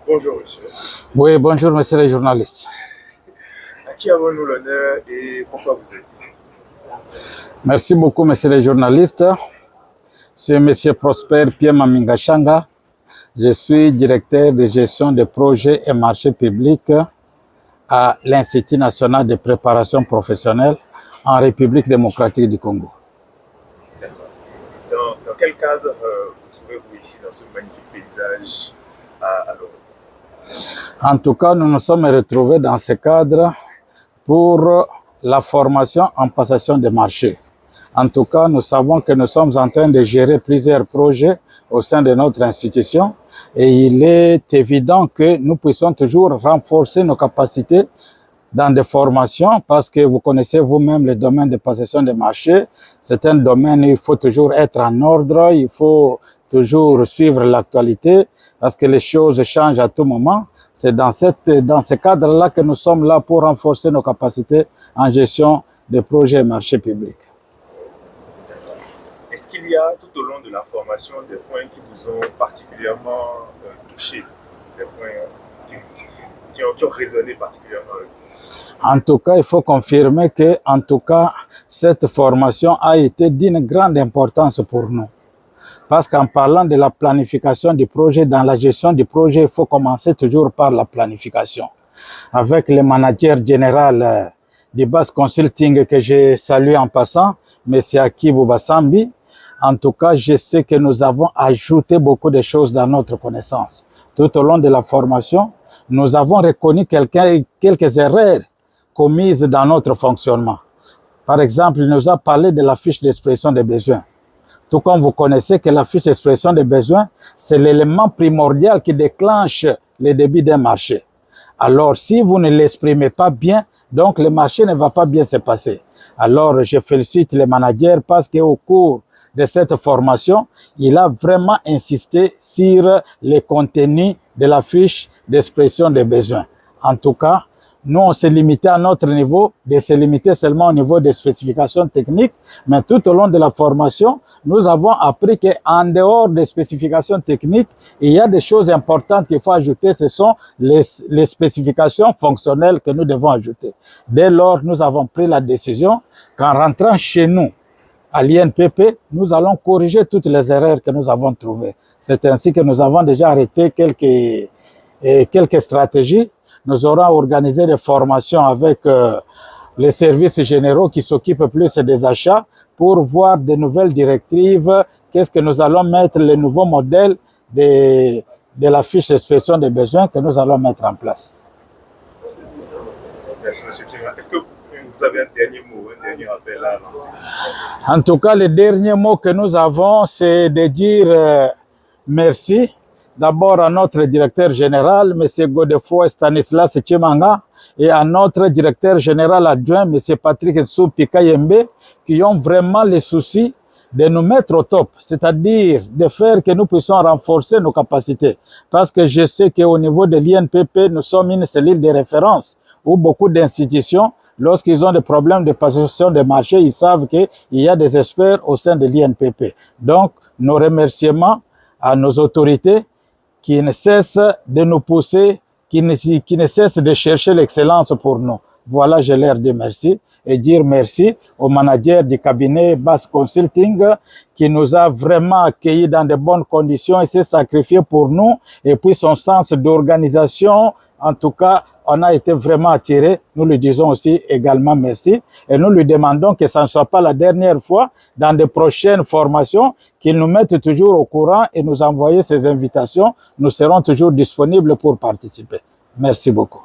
Bonjour monsieur. Oui, bonjour monsieur le journaliste. À qui avons-nous l'honneur et pourquoi vous êtes ici? Merci beaucoup monsieur le journaliste. C'est monsieur Prosper Pierre Mamingashanga. Je suis directeur de gestion des projets et marchés publics à l'Institut national de préparation professionnelle en République démocratique du Congo. D'accord. Dans quel cadre vous trouvez-vous ici dans ce magnifique paysage à l'Europe? En tout cas, nous nous sommes retrouvés dans ce cadre pour la formation en passation de marché. En tout cas, nous savons que nous sommes en train de gérer plusieurs projets au sein de notre institution et il est évident que nous puissions toujours renforcer nos capacités dans des formations parce que vous connaissez vous-même le domaine de passation de marché. C'est un domaine où il faut toujours être en ordre, il faut toujours suivre l'actualité parce que les choses changent à tout moment. C'est dans ce cadre-là que nous sommes là pour renforcer nos capacités en gestion des projets et marchés publics. Est-ce qu'il y a tout au long de la formation des points qui vous ont particulièrement touché, des points qui ont résonné particulièrement avec vous? En tout cas, il faut confirmer que, en tout cas, cette formation a été d'une grande importance pour nous. Parce qu'en parlant de la planification du projet, dans la gestion du projet, il faut commencer toujours par la planification. Avec le manager général du BAS Consulting que j'ai salué en passant, M. Akibou Bassambi, en tout cas, je sais que nous avons ajouté beaucoup de choses dans notre connaissance. Tout au long de la formation, nous avons reconnu quelques erreurs commises dans notre fonctionnement. Par exemple, il nous a parlé de la fiche d'expression des besoins. Tout comme vous connaissez que la fiche d'expression des besoins, c'est l'élément primordial qui déclenche le début d'un marché. Alors, si vous ne l'exprimez pas bien, donc le marché ne va pas bien se passer. Alors, je félicite les managers parce qu'au cours de cette formation, il a vraiment insisté sur les contenus de la fiche d'expression des besoins. En tout cas, nous, on s'est limité à notre niveau, de se limiter seulement au niveau des spécifications techniques, mais tout au long de la formation, nous avons appris qu'en dehors des spécifications techniques, il y a des choses importantes qu'il faut ajouter, ce sont les spécifications fonctionnelles que nous devons ajouter. Dès lors, nous avons pris la décision qu'en rentrant chez nous, à l'INPP, nous allons corriger toutes les erreurs que nous avons trouvées. C'est ainsi que nous avons déjà arrêté quelques stratégies. Nous aurons organisé des formations avec les services généraux qui s'occupent plus des achats pour voir de nouvelles directives, qu'est-ce que nous allons mettre, les nouveaux modèles de la fiche d'expression des besoins que nous allons mettre en place. Merci M. Pierre. Est-ce que vous avez un dernier mot, un dernier appel à lancer? En tout cas, le dernier mot que nous avons, c'est de dire merci d'abord à notre directeur général, M. Godefroy Stanislas Tchimanga, et à notre directeur général adjoint, M. Patrick Nsoupi Kayembe, qui ont vraiment le souci de nous mettre au top, c'est-à-dire de faire que nous puissions renforcer nos capacités. Parce que je sais qu'au niveau de l'INPP, nous sommes une cellule de référence où beaucoup d'institutions, lorsqu'ils ont des problèmes de passation de marché, ils savent qu'il y a des experts au sein de l'INPP. Donc, nos remerciements à nos autorités qui ne cessent de nous pousser, qui ne cessent de chercher l'excellence pour nous. Voilà, je leur dis merci et dire merci au manager du cabinet BAS Consulting qui nous a vraiment accueillis dans de bonnes conditions et s'est sacrifié pour nous. Et puis son sens d'organisation, en tout cas, on a été vraiment attirés. Nous lui disons aussi également merci. Et nous lui demandons que ça ne soit pas la dernière fois dans de prochaines formations, qu'il nous mette toujours au courant et nous envoyer ses invitations. Nous serons toujours disponibles pour participer. Merci beaucoup.